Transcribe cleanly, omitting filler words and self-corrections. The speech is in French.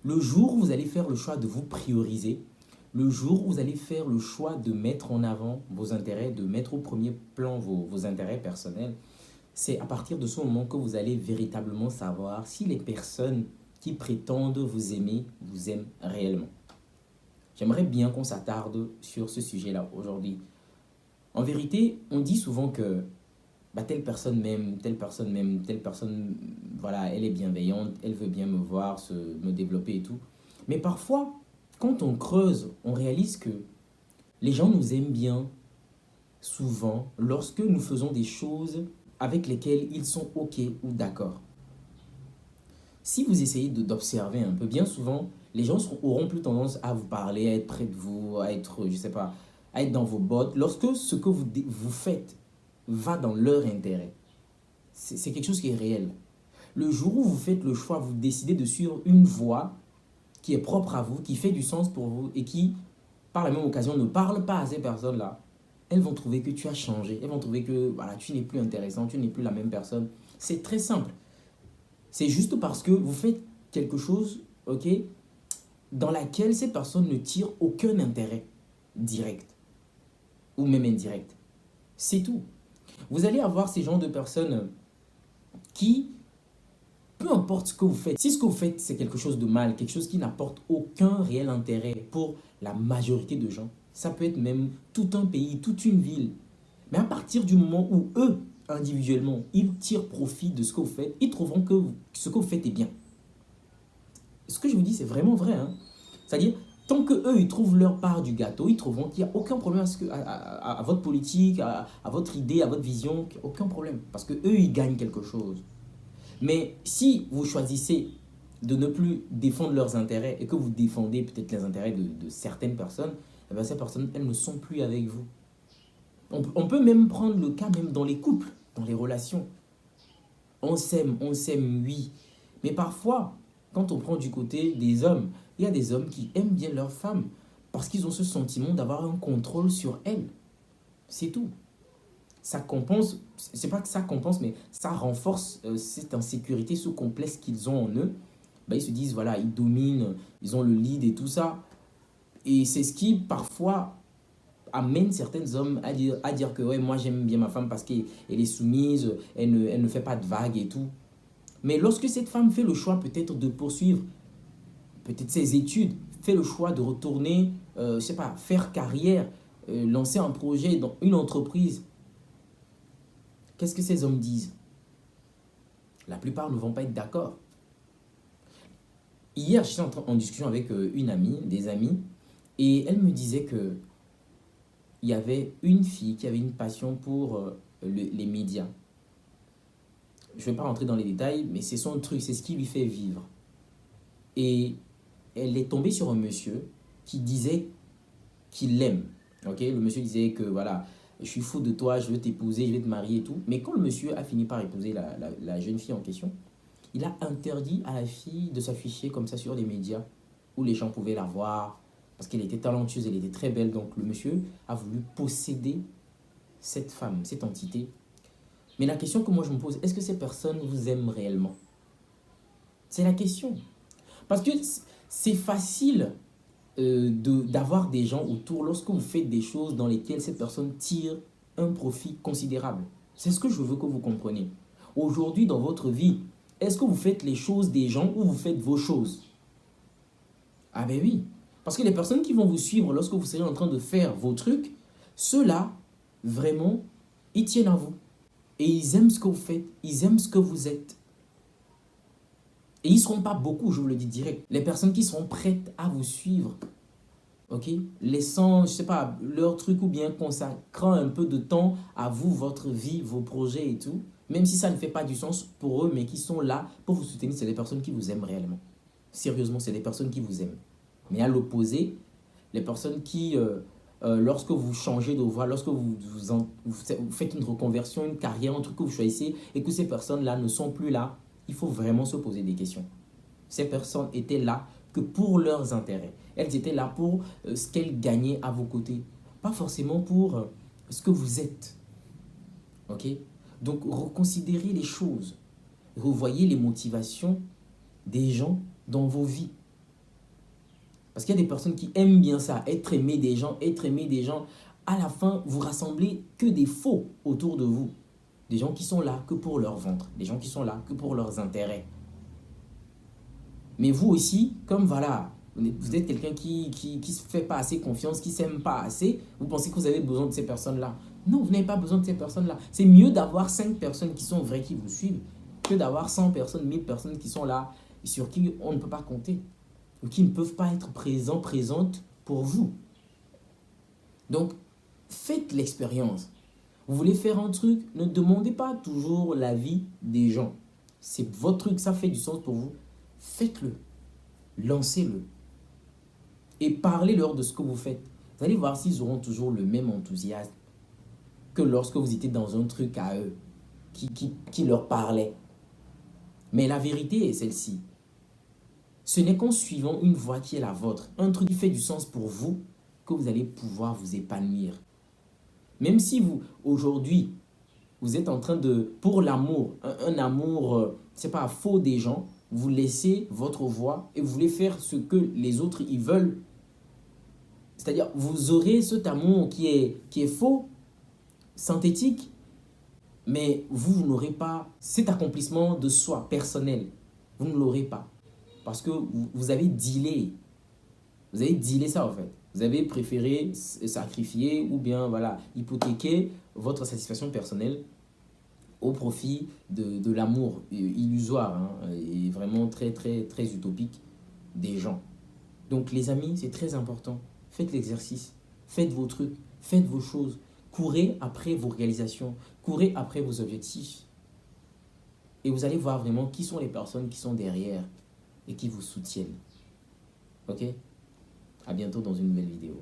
Le jour où vous allez faire le choix de vous prioriser, le jour où vous allez faire le choix de mettre en avant vos intérêts, de mettre au premier plan vos intérêts personnels, c'est à partir de ce moment que vous allez véritablement savoir si les personnes qui prétendent vous aiment réellement. J'aimerais bien qu'on s'attarde sur ce sujet-là aujourd'hui. En vérité, on dit souvent que bah, telle personne m'aime, telle personne m'aime, telle personne, voilà, elle est bienveillante, elle veut bien me voir, me développer et tout. Mais parfois, quand on creuse, on réalise que les gens nous aiment bien souvent lorsque nous faisons des choses avec lesquelles ils sont OK ou d'accord. Si vous essayez d'observer un peu, bien souvent, les gens auront plus tendance à vous parler, à être près de vous, à être, je sais pas, à être dans vos bottes, lorsque ce que vous faites va dans leur intérêt. C'est quelque chose qui est réel. Le jour où vous faites le choix, vous décidez de suivre une voie qui est propre à vous, qui fait du sens pour vous et qui, par la même occasion, ne parle pas à ces personnes-là, elles vont trouver que tu as changé. Elles vont trouver que voilà, tu n'es plus intéressant, tu n'es plus la même personne. C'est très simple. C'est juste parce que vous faites quelque chose, ok, dans laquelle ces personnes ne tirent aucun intérêt direct ou même indirect. C'est tout. Vous allez avoir ces genres de personnes qui, peu importe ce que vous faites, si ce que vous faites c'est quelque chose de mal, quelque chose qui n'apporte aucun réel intérêt pour la majorité de gens, ça peut être même tout un pays, toute une ville. Mais à partir du moment où eux, individuellement, ils tirent profit de ce que vous faites, ils trouveront que ce que vous faites est bien. Ce que je vous dis, c'est vraiment vrai. Hein. C'est-à-dire, tant que eux ils trouvent leur part du gâteau, ils trouveront qu'il n'y a aucun problème à votre politique, à votre idée, à votre vision, aucun problème. Parce que eux ils gagnent quelque chose. Mais si vous choisissez de ne plus défendre leurs intérêts et que vous défendez peut-être les intérêts de certaines personnes, eh bien ces personnes, elles ne sont plus avec vous. On peut même prendre le cas même dans les couples, dans les relations. On s'aime, oui. Mais parfois, quand on prend du côté des hommes, il y a des hommes qui aiment bien leurs femmes parce qu'ils ont ce sentiment d'avoir un contrôle sur elles. C'est tout. Ça compense, c'est pas que ça compense, mais ça renforce cette insécurité, ce complexe qu'ils ont en eux. Ben, ils se disent, voilà, ils dominent, ils ont le lead et tout ça. Et c'est ce qui, parfois, amène certains hommes à dire que, ouais, moi j'aime bien ma femme parce qu'elle est soumise, elle ne fait pas de vagues et tout. Mais lorsque cette femme fait le choix peut-être de poursuivre peut-être ses études, fait le choix de retourner, je sais pas, faire carrière, lancer un projet dans une entreprise, qu'est-ce que ces hommes disent? La plupart ne vont pas être d'accord. Hier, j'étais en discussion avec une amie, des amis, et elle me disait que il y avait une fille qui avait une passion pour les médias. Je ne vais pas rentrer dans les détails, mais c'est son truc, c'est ce qui lui fait vivre. Et elle est tombée sur un monsieur qui disait qu'il l'aime. Ok, le monsieur disait que voilà, je suis fou de toi, je veux t'épouser, je vais te marier et tout. Mais quand le monsieur a fini par épouser la jeune fille en question, il a interdit à la fille de s'afficher comme ça sur les médias où les gens pouvaient la voir parce qu'elle était talentueuse, elle était très belle. Donc le monsieur a voulu posséder cette femme, cette entité. Mais la question que moi je me pose, est-ce que ces personnes vous aiment réellement? C'est la question. Parce que c'est facile d'avoir des gens autour lorsque vous faites des choses dans lesquelles cette personne tire un profit considérable. C'est ce que je veux que vous compreniez. Aujourd'hui, dans votre vie, est-ce que vous faites les choses des gens ou vous faites vos choses? Ah ben oui. Parce que les personnes qui vont vous suivre lorsque vous serez en train de faire vos trucs, ceux-là, vraiment, ils tiennent à vous. Et ils aiment ce que vous faites, ils aiment ce que vous êtes. Et ils ne seront pas beaucoup, je vous le dis direct. Les personnes qui seront prêtes à vous suivre, ok, laissant, je sais pas, leur truc ou bien consacrant un peu de temps à vous, votre vie, vos projets et tout, même si ça ne fait pas du sens pour eux, mais qui sont là pour vous soutenir, c'est des personnes qui vous aiment réellement. Sérieusement, c'est des personnes qui vous aiment. Mais à l'opposé, les personnes qui, lorsque vous changez de voie, lorsque vous faites une reconversion, une carrière, un truc que vous choisissez, et que ces personnes-là ne sont plus là, il faut vraiment se poser des questions. Ces personnes étaient là que pour leurs intérêts. Elles étaient là pour ce qu'elles gagnaient à vos côtés. Pas forcément pour ce que vous êtes. Ok? Donc, reconsidérez les choses. Revoyez les motivations des gens dans vos vies. Parce qu'il y a des personnes qui aiment bien ça, être aimé des gens, être aimé des gens. À la fin, vous rassemblez que des faux autour de vous. Des gens qui sont là que pour leur ventre, des gens qui sont là que pour leurs intérêts. Mais vous aussi, comme voilà, vous êtes quelqu'un qui se fait pas assez confiance, qui s'aime pas assez, vous pensez que vous avez besoin de ces personnes-là. Non, vous n'avez pas besoin de ces personnes-là. C'est mieux d'avoir 5 personnes qui sont vraies, qui vous suivent, que d'avoir 100 personnes, 1000 personnes qui sont là et sur qui on ne peut pas compter, ou qui ne peuvent pas être présents, présentes pour vous. Donc, faites l'expérience. Vous voulez faire un truc, ne demandez pas toujours l'avis des gens. C'est votre truc, ça fait du sens pour vous. Faites-le. Lancez-le. Et parlez-leur de ce que vous faites. Vous allez voir s'ils auront toujours le même enthousiasme que lorsque vous étiez dans un truc à eux, qui leur parlait. Mais la vérité est celle-ci. Ce n'est qu'en suivant une voie qui est la vôtre, un truc qui fait du sens pour vous, que vous allez pouvoir vous épanouir. Même si vous, aujourd'hui, vous êtes en train de, pour l'amour, un amour, c'est pas faux des gens, vous laissez votre voix et vous voulez faire ce que les autres ils veulent. C'est-à-dire, vous aurez cet amour qui est faux, synthétique, mais vous n'aurez pas cet accomplissement de soi personnel. Vous ne l'aurez pas. Parce que vous avez dealé. Vous avez dealé ça en fait. Vous avez préféré sacrifier ou bien voilà, hypothéquer votre satisfaction personnelle au profit de l'amour illusoire hein, et vraiment très, très, très utopique des gens. Donc les amis, c'est très important. Faites l'exercice, faites vos trucs, faites vos choses. Courez après vos réalisations, courez après vos objectifs. Et vous allez voir vraiment qui sont les personnes qui sont derrière et qui vous soutiennent. Ok? À bientôt dans une nouvelle vidéo.